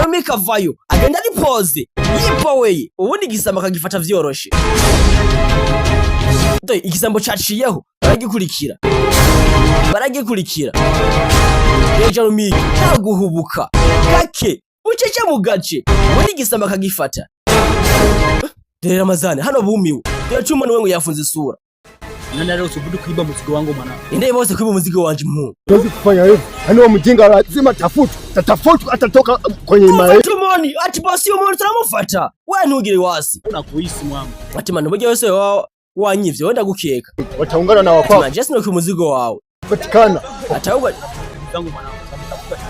Jeremy avayo agenda ari pose yipoweye ubundi igisambo akagifata vyoroshe. Dore igisambo caciyeho baragikurikira Jeremy naguhubuka gake ucece mu gace ubundi igisambo akagifata. Dore Ramazani hano bumiwe dore cuma niwe ngo yafunze isura. Nani leo usubutu kuiba mzigo wangu mwana? Ndiye bose kuiba mzigo wanje mhu. Tuwezi kufanya hivyo. Hani wa mjinga lazima tafutu atatoka kwenye imani. Tumoni ati bosi umuntu turamufata. Wewe ntugire wasi. Unakuhisi mwangu. Ati manu buryo wese wanyivye wenda gukeka. Wataungana na wakwa. Ati just no kumuzigo wawe. Patikana. Atauga zangu mwana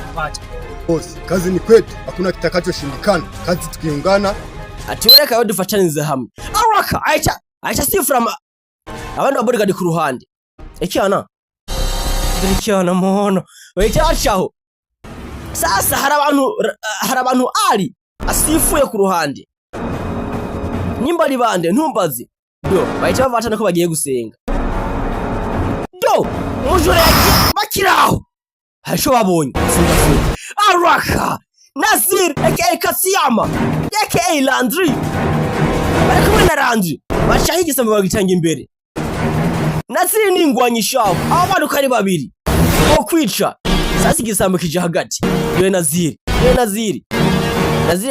kupata. Bosi, kazi ni kwetu. Hakuna kitakachoshindikana. Kazi tukiungana. Ati wereka yo dufatanize hamwe. Araka acha see from abandi babodigadi ku ruhande. Icyana mono wecacaho sasa hari abantu ari asifuye ku ruhande nimba ari bande ntumbaze do bahita bavatana ko bagiye gusenga do mujure bakiraho hasho babonye Araka Nazir aka Kasiyama aka Landry barakumwe na Landry bacaho igisambo bagitanga imbere. Naziri ningwanyishaho abantu kari babiri bo kwica sasa igisambo kije hagati yewe Naziri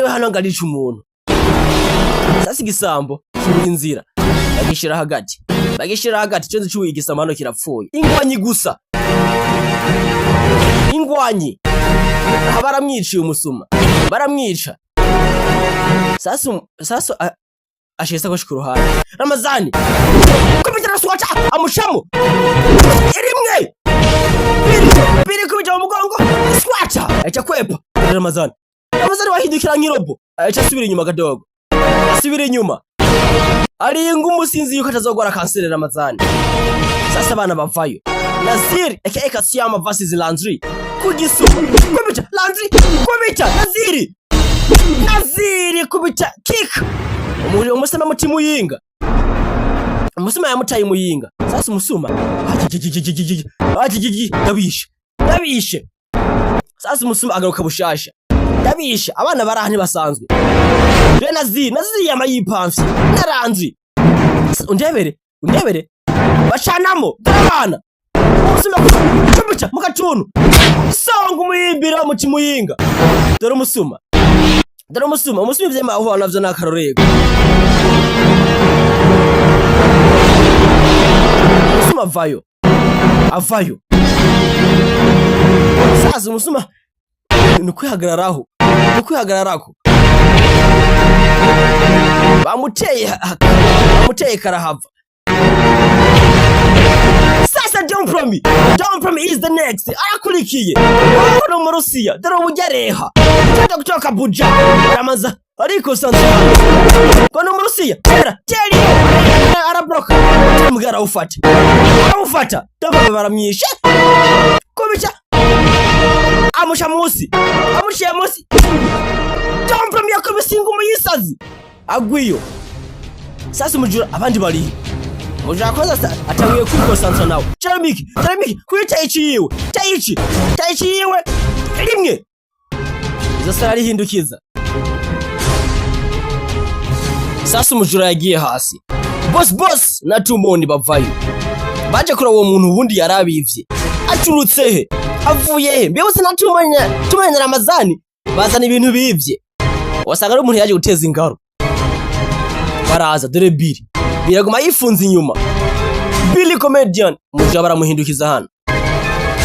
we hano ngarica umuntu sasa igisambo kiri inzira bagishira hagati cyo nzicuye igisambo hano kirapfuye ingwanyi gusa baramwiciye umusuma baramwica sasa ashesa ko ruhande. Ramazani kubitara swacha amushamo irimwe biri kubijya mu mugongo swacha acha kwepa. Ramazani wahindukira nkirobo acha subira inyuma gadogo ari ngumusinzi yuko atazogora kansere. Ramazani sasa bana bavayo Nazir aka Kasiyama versus Landry kugisuma kubita Landry kubita Naziri kubita kick umusema mutimuyinga umusema yamutaye muyinga sasa umusuma ndabishe sasa umusuma agaruka bushasha ndabishe abana barahani basanzwe je Naziri yamayipamfye naranzi undebere bacanamo abana umusuma kubuca mukatuntu songa umuyimbira mutimuyinga dore umusuma vyema aho navyo nakarorego umusuma avayo sasa umusuma nukwihagararako bamuteye karahava sasa don't promise is the next arakurikiye no mu Rusiya dore ubugereha cyenda kutoka buja Ramaza ariko sanza kono mu Rusiya teri arabroka mugara ufata doba baramyishe kubica amusha musi don't promise yakubisinga umuyisazi agwiyo sasa mujura abandi bari mujakoza atangiye kwikosansa nawe Jeremy kwita ikiyiwe tayichiwe rimwe zasara rihindukiza sasa umujura yagiye hasi boss na Tumoni bavayo baje kura uwo muntu ubundi yarabivye acurutse he avuye he mbese na Tumoni na Ramazani bazana ibintu bivye wasanga ari umuntu yaje guteza ingaro baraza dore biraguma yifunze inyuma Billy comedian muja baramuhindukiza hano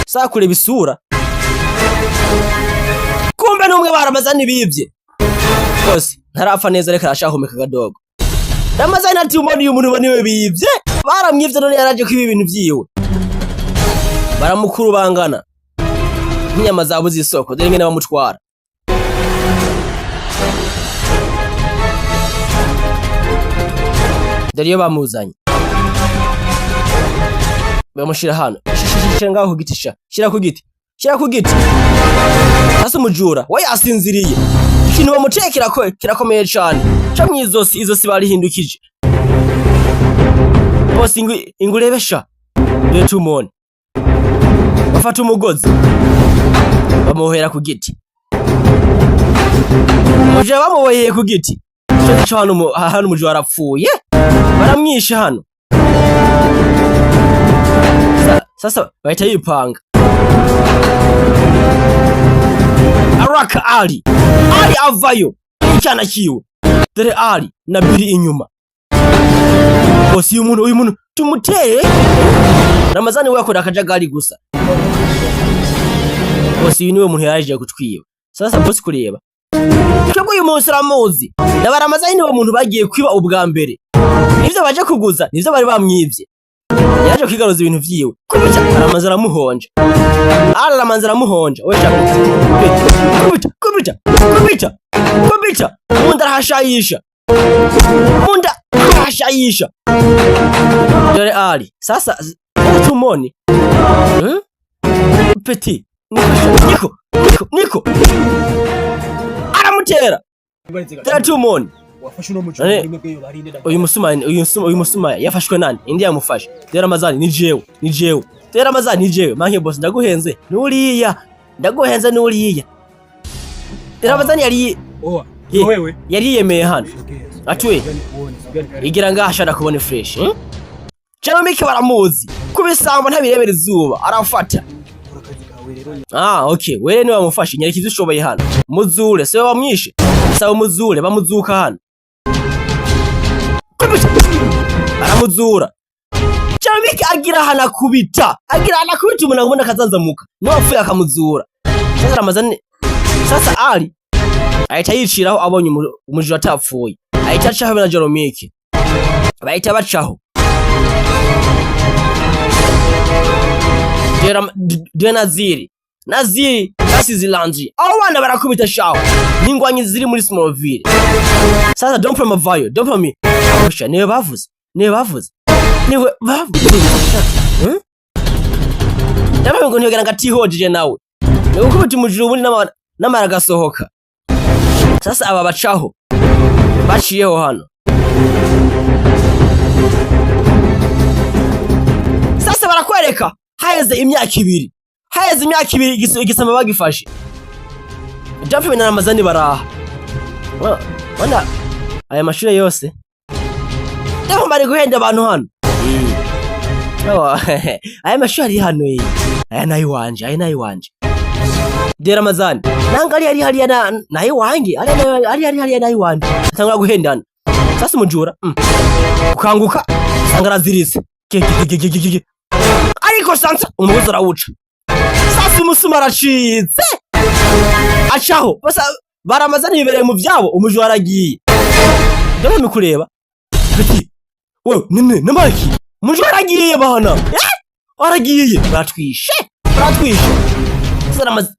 saa kureba isura kumbe numwe baramazani bibye bose ntarapfa neza reka arashahomeka gadogo. Ramazani ati umoni umuntu baniwe bibye baramwivye none yaraje kwiba ibintu vyiwe baramukuru bangana nk'inyama zabuze isoko dore ngene bamutwara dariyo bamuzanye bamushira hano ngaho ku giti shira ku giti sasa umujura we asinziriye ikintu bamutekera ko kirakomeye cyane cyo mwizosi barihindukije bose ingurebesha de Tumoni bafata umugozi bamuhera ku giti umujura bamuboheye ku giti cyo hano umujura arapfuye baramwishe hano sasa bahita yipanga araka Ali avayo icyana kiwe dore Ali na Biri inyuma bosi uyu muntu tumuteye Ramazani we yakora akajagari gusa bosi niwe muntu yaje gutwiba sasa bosi kureba cyo uyu munsi ramuzi na Ramazani niwe muntu bagiye kwiba ubwa mbere nivyo baje kuguza nivyo bari bamwivye yaje kwigaruza ibintu vyiwe kubica Ramazani amuhonje Ramazani amuhonje we kubita munda arahashayisha dore Ali sasa tumoni Petit Niko aramutera tumoni wafashe no muco mwebwe barinde uyu musuma yafashwe nani indi yamufashe dore Ramazani ni jewe dore Ramazani ni jewe manke boss ndaguhenze nuriya dore Ramazani yari yemeye hano atwe igira ngashana kubone fresh Jeromike baramuzi kubisamba ntabirebera izuba arafata okay were niwe wamufashe nyariki zishoboye hano muzure se bamwishe saba muzure bamuzuka hano aramuzura Jeromike agira hana kubita umuntu ngubona kazanzamuka no apfuye akamuzura sasa Ramazani sasa Ali ahita yiciraho abonye umujura atapfuye ahita acaho na Jeromike bahita bacaho Naziri basize Landry abo bana barakubita shaho n'ingwanyi ziri muri Smallville sasa Dompe Mavayo osha niwe bavuze ndabona ngo ntiyogira ngatihojeje nawe niwe kubita umujura ubundi n'amara gasohoka sasa aba bacaho baciyeho hano sasa barakwereka haheze imyaka ibiri igisama bagifashe Dompe na Ramazani baraha wana aya mashure yose ndabona bari guhenda abantu hano aya mashure ari hano aya nayi wanje dore Ramazani nanga ari hariya nayi wange ari nayi wanje atangura guhendana sasa umujura ukanguka sanga araziritse ariko sansa umugozi arawuca sasa umusuma aracitse acaho basa Baramazani bibereye mu vyabo umujura aragiye dore mikureba Petit wewe nene namaki umujura aragiye bana aragiye batwishe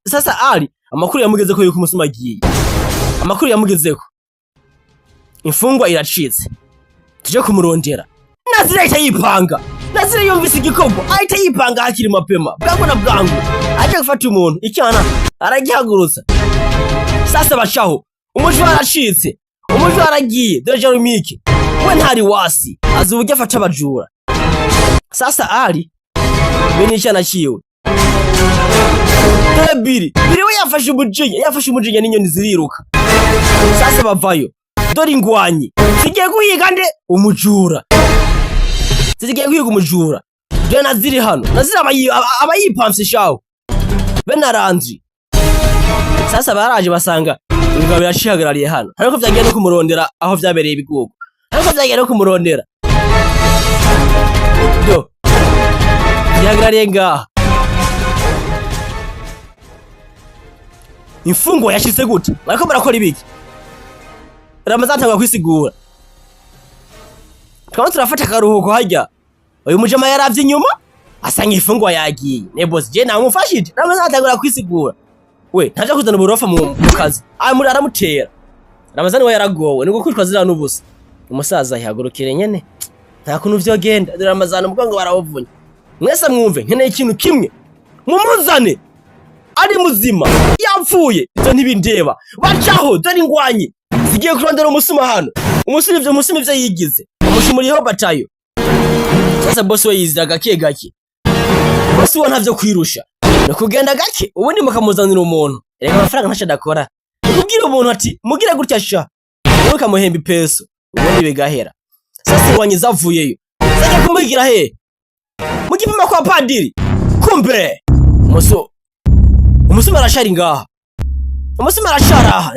sasa Ali amakuru yamugeze ko yuko umusuma agiye amakuru yamugezeko imfungwa iracitse tuje kumurondera Nazira ahita yipanga Nazira yumvise igikombo ahita yipanga hakiri mapema bwangu na bwangu aje gufata umuntu icyana aragihagurutsa sasa bacaho umujura aracitse umujura aragiye dore Jeromike we ntari wasi azubuge afata abajura sasa Ali bene cyana kiwe Biri we yafashe umujinya n'inyoni ziriruka sasa bavayo dore ingwanyi zigiye guhiga nde umujura dore Naziri hano Naziri abayipamse shaho bene Landry sasa baraje basanga ingabo yashihagarariye hano ariko vyagiye no kumurondera aho vyabereye ibigugu yahagarariye ngaha imfungwa yashitse gute bariko barakora ibiki Ramazani atangwa kwisigura twaba turafata akaruhuko hajya uyu mujama yaravye inyuma asanga imfungwa yagiye ne boss je namufashije Ramazani atangura kwisigura we ntaje kuzana uburofa mu kazi muri aramutera Ramazani we yaragowe niko kwitwa zira n'ubusa umusaza yahagurukire nyene nta kuntu vyogenda Ramazani umugongo barawuvunye mwese mwumve nkeneye ikintu kimwe mumuzane ari muzima yapfuye ivyo ntibindeba bacaho dore ingwanyi zigiye kurondera umusuma hano umusuma ivyo yigize umushumuriyeho batayo sasa boss we yizira gake boss we ntavyo kwirusha no kugenda gake ubundi mukamuzanira umuntu reka amafaranga ntaca dakora kubwira umuntu ati mugire gutya sha uruka muhemba ipeso ubundi bigahera. Sasa wanyiza avuyeyo sasa kumugira he mugipima kwa padiri kumbe umusuma arashari ngaha umusuma arashara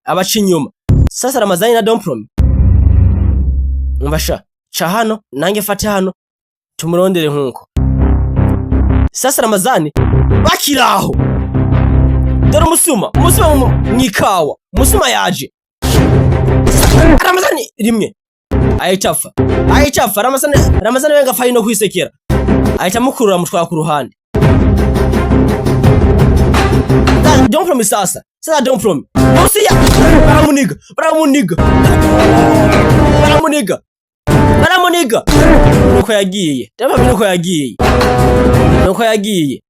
abaca inyuma. Sasa Ramazani na Domprom umvasha cha hano nange fate hano tumurondere nkuko. Sasa Ramazani bakiraho dore umusuma mwikawa umusuma yaje. Ramazani rimwe ayitafa Ramazani wenga fayi no kwisekera ahita mukurura mutwara ku ruhande. Domprom sasa Domprom Musia baramuniga nuko yagiye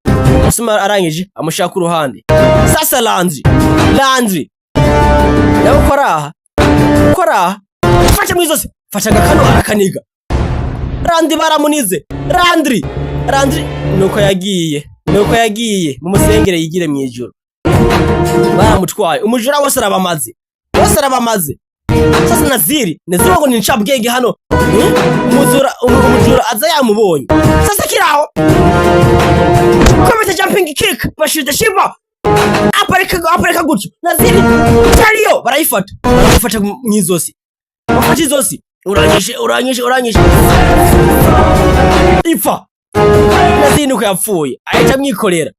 umusuma arangije amushaka ku ruhande. Sasa Landry yawe kora fata mwizosi fata gakano arakaniga. Landry baramunize Landry nuko yagiye mu musengere yigire mu ijuru baramutwaye. Umujura wose arabamaze Sasa Naziri ngo ni ncabwenge hano umujura aza yamubonye. Sasa kiraho komite jumping kick bashida shiva apareka gutyo Naziri cyariyo barayifata mwizosi bafata izosi uranyishe ipfa. Naziri nuko yapfuye ahita mwikorera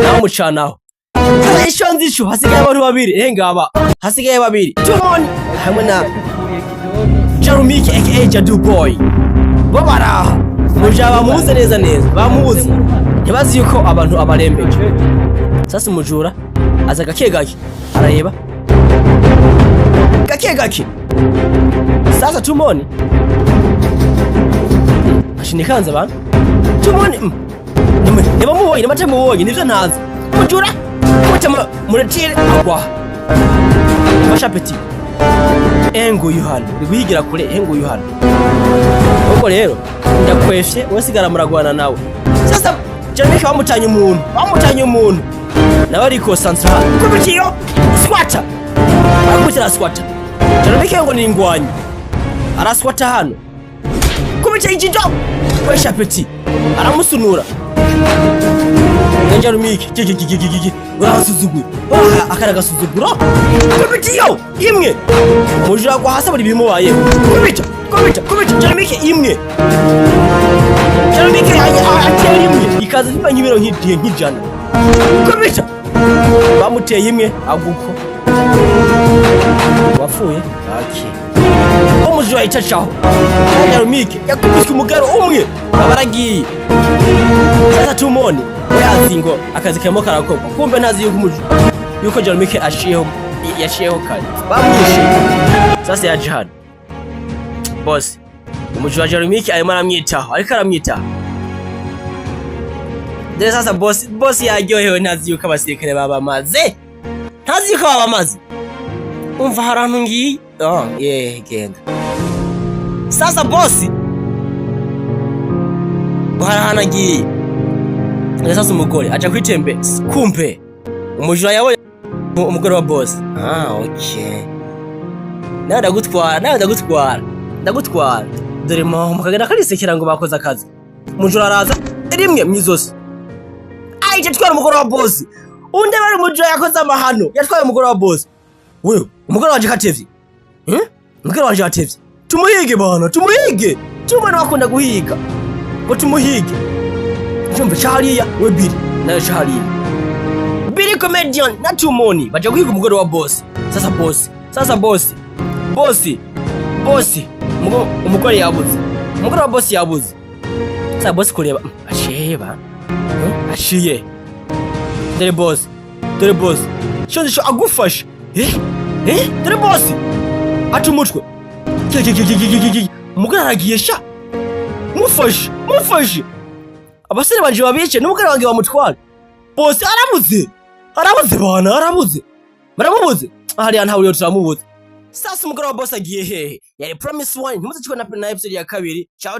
naho mucanaho. Sasa ishonzisho hasigaye abantu babiri hasigaye babiri Tumoni hamwe na Jarumiki aka Jadu Boy babaraha mujaba muze neza bamuzi ntibazi yuko abantu abarembeje. Sasa umujura aza gake arareba gake. Sasa Tumoni ashinikanze abantu Tumoni niba mubonye nabatemubonye nivyo ntazi umujura Kutama muretire agwa Masha Petit Engo yuhano biguhigira kure engo yuhano ubwo rero ndakwefye wasigara muragwana nawe. Sasa Jarumiki bamutanye umuntu nawe ariko central kubitiyo squatter akutira squatter. Jarumiki ngo ni ingwanyi arasquatter hano kubitiyo ijijo Masha Petit aramusunura Jarumiki urasuzugura akaragasuzugura kubitiyo imwe mujura kwa hasa buri bimubaye kubita Jarumiki imwe ateye imwe ikaza niba nkibiro nk'ijana kubita bamuteye imwe aguko wapfuye umujura itacaho Jarumiki yakubiswe umugaro umwe abaragiye. Sasa Tumoni yazi ngo akazi kemo karakorwa kumbe ntazi yuko Jarumiki yashiyeho kare bamwishe. Sasa yaje hano boss umujura Jarumiki arimo aramwitaho dore sasa boss yaryohewe ntazi yuko abasirikare babamaze umva harantu ngiye genda. Sasa boss harahanagiye sasa umugore aja kwitembe kumpe umujura yawe umugore wa boss. Okay nawe ndagutwara dore mukagenda karisekera ngo bakoze akazi. Umujura araza rimwe mwizosi ahita atwara umugore wa boss. Undi bari umujura yakoze amahano yatwaye umugore wa boss. Wewe umugore wanje katevye umugore wanje atevye tumuhige bana tumwana wakunda guhiga ngo tumuhige jumbe chariya we Biri nayo chariya Biri comedian na Tumoni baje guhiga umugore wa boss. Sasa boss umugore yabuze umugore wa boss yabuze. Sasa boss kureba ashiye dore boss shonje agufasha dore boss ati umutwe umugore aragiye sha mufashe abasore banje babice n'umugore wange bamutwara. Boss arabuze bana baramubuze hariya ntawe yo turamubuze. Sasa umugore wa boss agiye hehe yari promise one ntimuze na episode ya kabiri. Ciao